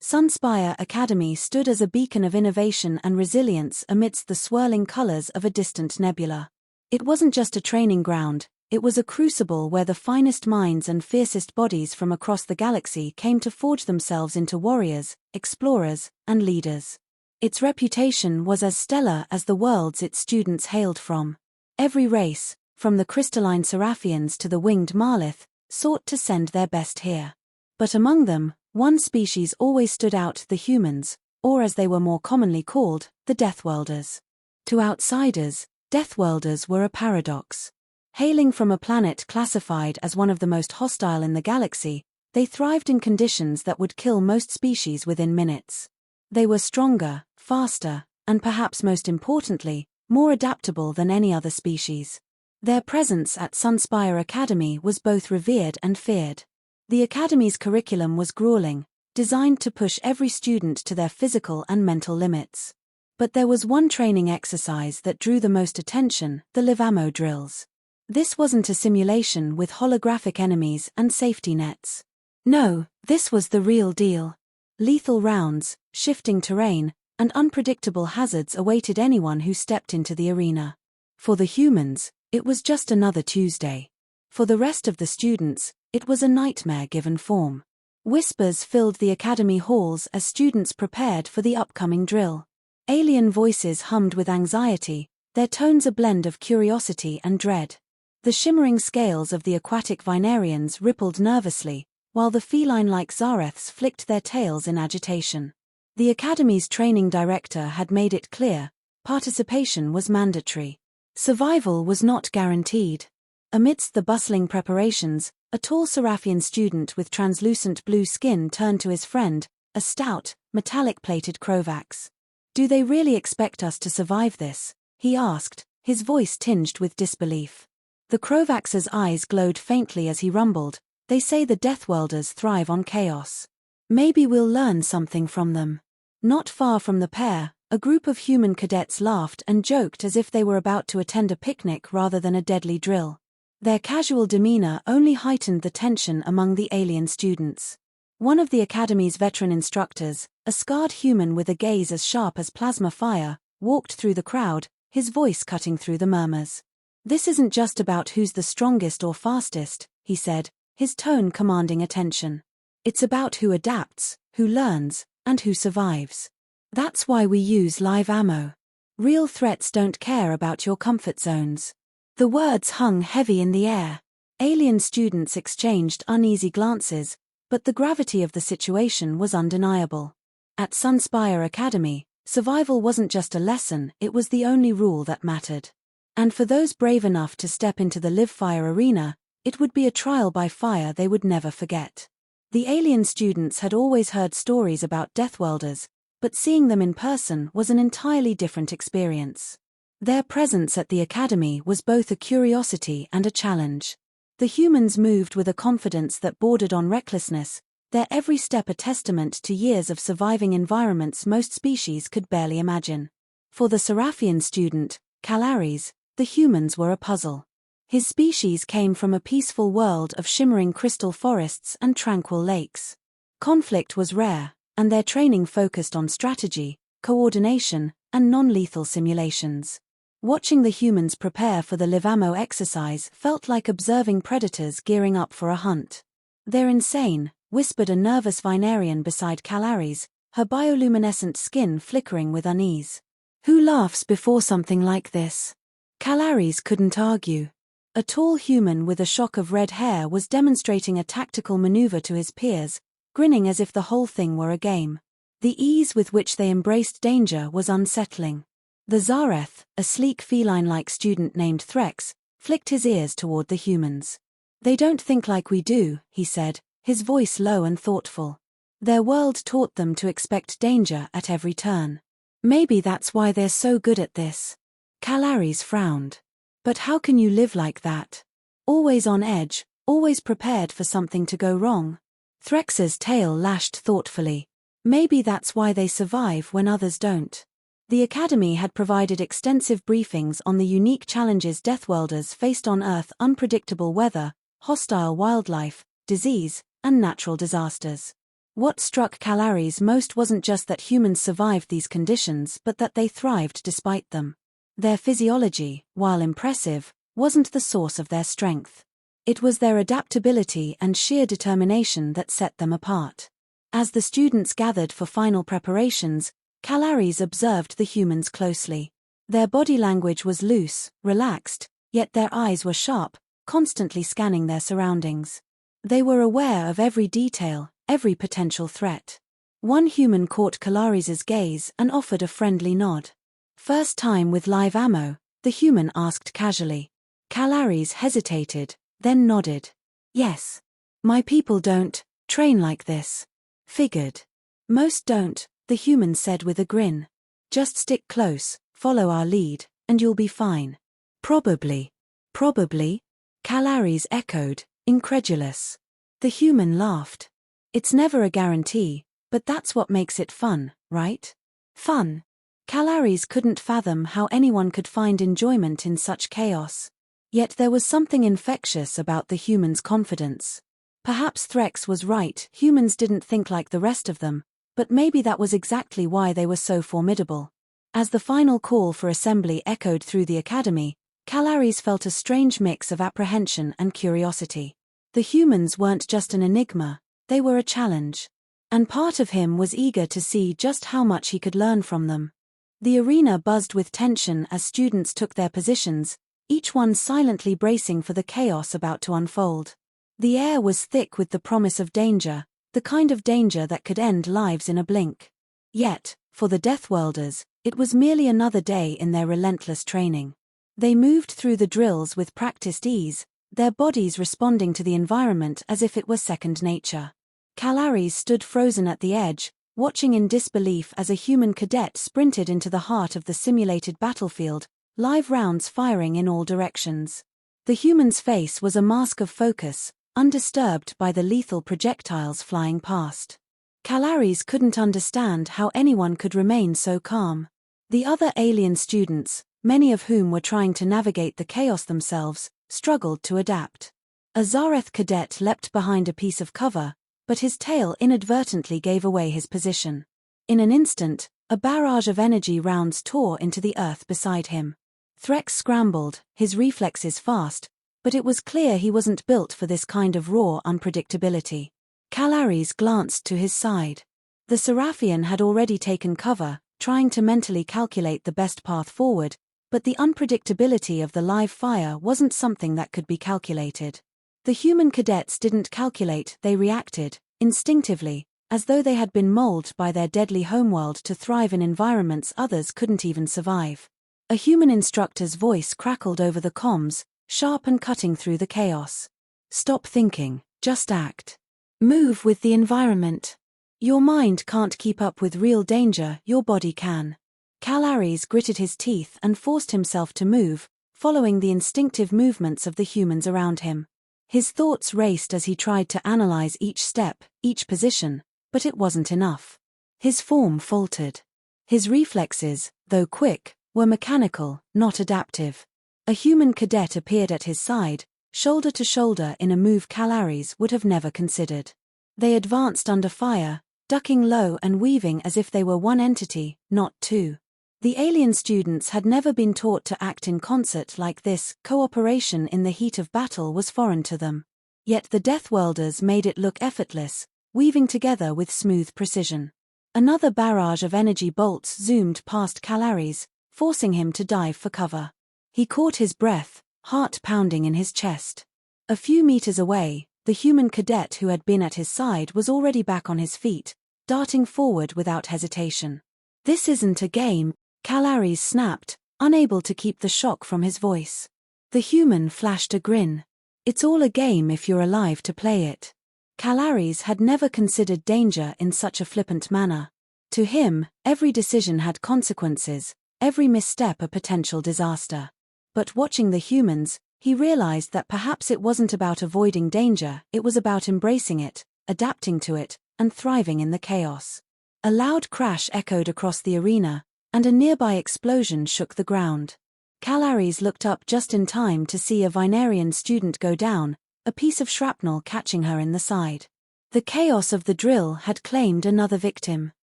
Sunspire Academy stood as a beacon of innovation and resilience amidst the swirling colors of a distant nebula. It wasn't just a training ground, it was a crucible where the finest minds and fiercest bodies from across the galaxy came to forge themselves into warriors, explorers, and leaders. Its reputation was as stellar as the worlds its students hailed from. Every race, from the crystalline Seraphians to the winged Marlith, sought to send their best here. But among them, one species always stood out: the humans, or as they were more commonly called, the Deathworlders. To outsiders, Deathworlders were a paradox. Hailing from a planet classified as one of the most hostile in the galaxy, they thrived in conditions that would kill most species within minutes. They were stronger, faster, and perhaps most importantly, more adaptable than any other species. Their presence at Sunspire Academy was both revered and feared. The Academy's curriculum was grueling, designed to push every student to their physical and mental limits. But there was one training exercise that drew the most attention: the live ammo drills. This wasn't a simulation with holographic enemies and safety nets. No, this was the real deal. Lethal rounds, shifting terrain, and unpredictable hazards awaited anyone who stepped into the arena. For the humans, it was just another Tuesday. For the rest of the students, it was a nightmare given form. Whispers filled the academy halls as students prepared for the upcoming drill. Alien voices hummed with anxiety, their tones a blend of curiosity and dread. The shimmering scales of the aquatic Vinarians rippled nervously, while the feline-like Zareths flicked their tails in agitation. The academy's training director had made it clear: participation was mandatory. Survival was not guaranteed. Amidst the bustling preparations, a tall Seraphian student with translucent blue skin turned to his friend, a stout, metallic-plated Krovax. "Do they really expect us to survive this?" he asked, his voice tinged with disbelief. The Krovax's eyes glowed faintly as he rumbled, "They say the Deathworlders thrive on chaos. Maybe we'll learn something from them." Not far from the pair, a group of human cadets laughed and joked as if they were about to attend a picnic rather than a deadly drill. Their casual demeanor only heightened the tension among the alien students. One of the academy's veteran instructors, a scarred human with a gaze as sharp as plasma fire, walked through the crowd, his voice cutting through the murmurs. "This isn't just about who's the strongest or fastest," he said, his tone commanding attention. "It's about who adapts, who learns, and who survives. That's why we use live ammo. Real threats don't care about your comfort zones." The words hung heavy in the air. Alien students exchanged uneasy glances, but the gravity of the situation was undeniable. At Sunspire Academy, survival wasn't just a lesson, it was the only rule that mattered. And for those brave enough to step into the live-fire arena, it would be a trial by fire they would never forget. The alien students had always heard stories about Deathworlders, but seeing them in person was an entirely different experience. Their presence at the academy was both a curiosity and a challenge. The humans moved with a confidence that bordered on recklessness, their every step a testament to years of surviving environments most species could barely imagine. For the Seraphian student, Calares, the humans were a puzzle. His species came from a peaceful world of shimmering crystal forests and tranquil lakes. Conflict was rare, and their training focused on strategy, coordination, and non-lethal simulations. Watching the humans prepare for the live ammo exercise felt like observing predators gearing up for a hunt. "They're insane," whispered a nervous Vinarian beside Calares, her bioluminescent skin flickering with unease. "Who laughs before something like this?" Calares couldn't argue. A tall human with a shock of red hair was demonstrating a tactical maneuver to his peers, grinning as if the whole thing were a game. The ease with which they embraced danger was unsettling. The Zareth, a sleek feline-like student named Threx, flicked his ears toward the humans. "They don't think like we do," he said, his voice low and thoughtful. "Their world taught them to expect danger at every turn. Maybe that's why they're so good at this." Calares frowned. "But how can you live like that? Always on edge, always prepared for something to go wrong?" Threx's tail lashed thoughtfully. "Maybe that's why they survive when others don't." The Academy had provided extensive briefings on the unique challenges Deathworlders faced on Earth: unpredictable weather, hostile wildlife, disease, and natural disasters. What struck Calaris most wasn't just that humans survived these conditions but that they thrived despite them. Their physiology, while impressive, wasn't the source of their strength. It was their adaptability and sheer determination that set them apart. As the students gathered for final preparations, Calaris observed the humans closely. Their body language was loose, relaxed, yet their eyes were sharp, constantly scanning their surroundings. They were aware of every detail, every potential threat. One human caught Calaris's gaze and offered a friendly nod. "First time with live ammo?" the human asked casually. Calaris hesitated, then nodded. "Yes. My people don't train like this." "Figured. Most don't," the human said with a grin. "Just stick close, follow our lead, and you'll be fine." "Probably." "Probably?" Calaris echoed, incredulous. The human laughed. "It's never a guarantee, but that's what makes it fun, right?" Fun. Calaris couldn't fathom how anyone could find enjoyment in such chaos. Yet there was something infectious about the human's confidence. Perhaps Threx was right, humans didn't think like the rest of them, but maybe that was exactly why they were so formidable. As the final call for assembly echoed through the academy, Calaris felt a strange mix of apprehension and curiosity. The humans weren't just an enigma, they were a challenge. And part of him was eager to see just how much he could learn from them. The arena buzzed with tension as students took their positions, each one silently bracing for the chaos about to unfold. The air was thick with the promise of danger, the kind of danger that could end lives in a blink. Yet, for the Deathworlders, it was merely another day in their relentless training. They moved through the drills with practiced ease, their bodies responding to the environment as if it were second nature. Calaris stood frozen at the edge, watching in disbelief as a human cadet sprinted into the heart of the simulated battlefield, live rounds firing in all directions. The human's face was a mask of focus, undisturbed by the lethal projectiles flying past. Calaris couldn't understand how anyone could remain so calm. The other alien students, many of whom were trying to navigate the chaos themselves, struggled to adapt. A Zareth cadet leapt behind a piece of cover, but his tail inadvertently gave away his position. In an instant, a barrage of energy rounds tore into the earth beside him. Threx scrambled, his reflexes fast, but it was clear he wasn't built for this kind of raw unpredictability. Calaris glanced to his side. The Seraphian had already taken cover, trying to mentally calculate the best path forward, but the unpredictability of the live fire wasn't something that could be calculated. The human cadets didn't calculate, they reacted, instinctively, as though they had been molded by their deadly homeworld to thrive in environments others couldn't even survive. A human instructor's voice crackled over the comms, sharp and cutting through the chaos. "Stop thinking, just act. Move with the environment. Your mind can't keep up with real danger, your body can." Calaris gritted his teeth and forced himself to move, following the instinctive movements of the humans around him. His thoughts raced as he tried to analyze each step, each position, but it wasn't enough. His form faltered. His reflexes, though quick, were mechanical, not adaptive. A human cadet appeared at his side, shoulder to shoulder in a move Calaris would have never considered. They advanced under fire, ducking low and weaving as if they were one entity, not two. The alien students had never been taught to act in concert like this, cooperation in the heat of battle was foreign to them. Yet the Deathworlders made it look effortless, weaving together with smooth precision. Another barrage of energy bolts zoomed past Calaris, forcing him to dive for cover. He caught his breath, heart pounding in his chest. A few meters away, the human cadet who had been at his side was already back on his feet, darting forward without hesitation. "This isn't a game," Calaris snapped, unable to keep the shock from his voice. The human flashed a grin. "It's all a game if you're alive to play it." Calaris had never considered danger in such a flippant manner. To him, every decision had consequences, every misstep a potential disaster. But watching the humans, he realized that perhaps it wasn't about avoiding danger, it was about embracing it, adapting to it, and thriving in the chaos. A loud crash echoed across the arena, and a nearby explosion shook the ground. Calaris looked up just in time to see a Vinarian student go down, a piece of shrapnel catching her in the side. The chaos of the drill had claimed another victim.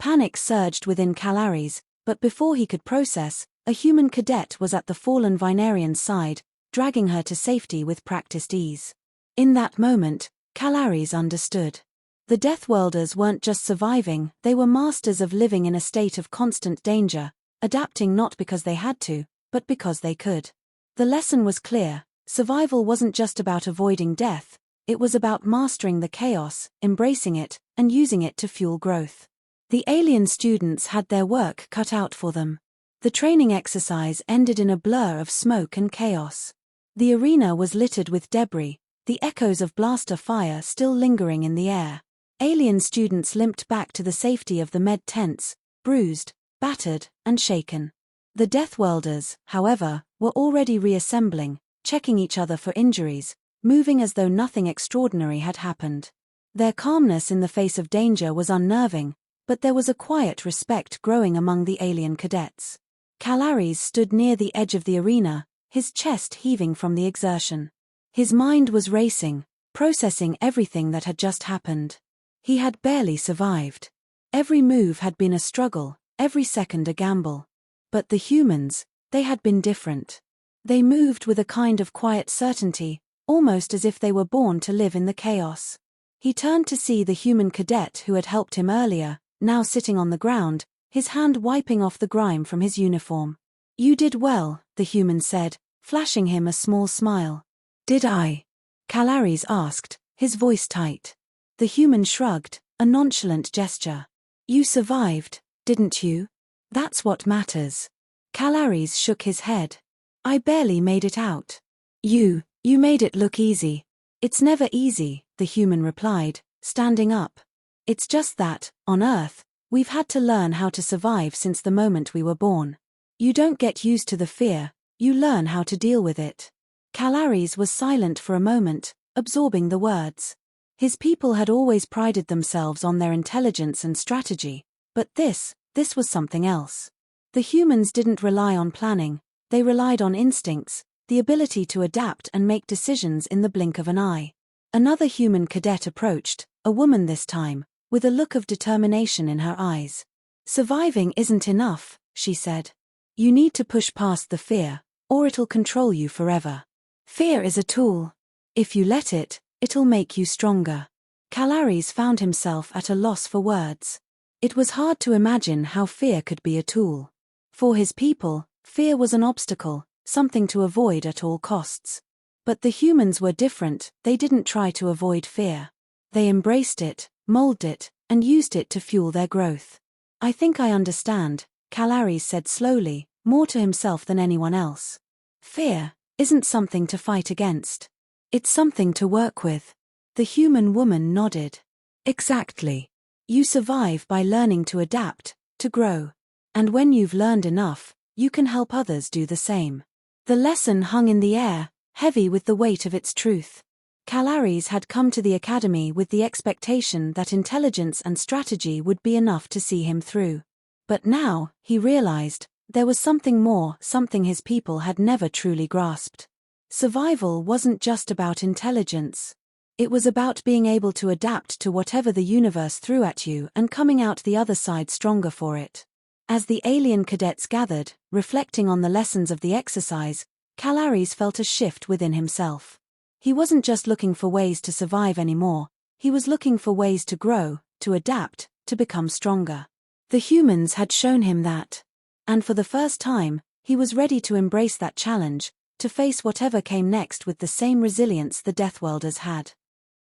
Panic surged within Calaris, but before he could process, a human cadet was at the fallen Vinarian's side, dragging her to safety with practiced ease. In that moment, Calaris understood. The Deathworlders weren't just surviving, they were masters of living in a state of constant danger, adapting not because they had to, but because they could. The lesson was clear: survival wasn't just about avoiding death, it was about mastering the chaos, embracing it, and using it to fuel growth. The alien students had their work cut out for them. The training exercise ended in a blur of smoke and chaos. The arena was littered with debris, the echoes of blaster fire still lingering in the air. Alien students limped back to the safety of the med tents, bruised, battered, and shaken. The Deathworlders, however, were already reassembling, checking each other for injuries, moving as though nothing extraordinary had happened. Their calmness in the face of danger was unnerving, but there was a quiet respect growing among the alien cadets. Calaris stood near the edge of the arena, his chest heaving from the exertion. His mind was racing, processing everything that had just happened. He had barely survived. Every move had been a struggle, every second a gamble. But the humans, they had been different. They moved with a kind of quiet certainty, almost as if they were born to live in the chaos. He turned to see the human cadet who had helped him earlier, now sitting on the ground, his hand wiping off the grime from his uniform. "You did well," the human said, flashing him a small smile. "Did I?" Calaris asked, his voice tight. The human shrugged, a nonchalant gesture. "You survived, didn't you? That's what matters." Calaris shook his head. "I barely made it out." You made it look easy." "It's never easy," the human replied, standing up. "It's just that, on Earth, we've had to learn how to survive since the moment we were born. You don't get used to the fear, you learn how to deal with it." Calaris was silent for a moment, absorbing the words. His people had always prided themselves on their intelligence and strategy, but this was something else. The humans didn't rely on planning, they relied on instincts, the ability to adapt and make decisions in the blink of an eye. Another human cadet approached, a woman this time, with a look of determination in her eyes. "Surviving isn't enough," she said. "You need to push past the fear, or it'll control you forever. Fear is a tool. If you let it, it'll make you stronger." Calaris found himself at a loss for words. It was hard to imagine how fear could be a tool. For his people, fear was an obstacle, something to avoid at all costs. But the humans were different, they didn't try to avoid fear. They embraced it, molded it, and used it to fuel their growth. "I think I understand," Calaris said slowly, more to himself than anyone else. "Fear isn't something to fight against. It's something to work with." The human woman nodded. "Exactly. You survive by learning to adapt, to grow. And when you've learned enough, you can help others do the same." The lesson hung in the air, heavy with the weight of its truth. Calaris had come to the academy with the expectation that intelligence and strategy would be enough to see him through. But now, he realized, there was something more, something his people had never truly grasped. Survival wasn't just about intelligence. It was about being able to adapt to whatever the universe threw at you and coming out the other side stronger for it. As the alien cadets gathered, reflecting on the lessons of the exercise, Calaris felt a shift within himself. He wasn't just looking for ways to survive anymore, he was looking for ways to grow, to adapt, to become stronger. The humans had shown him that. And for the first time, he was ready to embrace that challenge, to face whatever came next with the same resilience the Deathworlders had.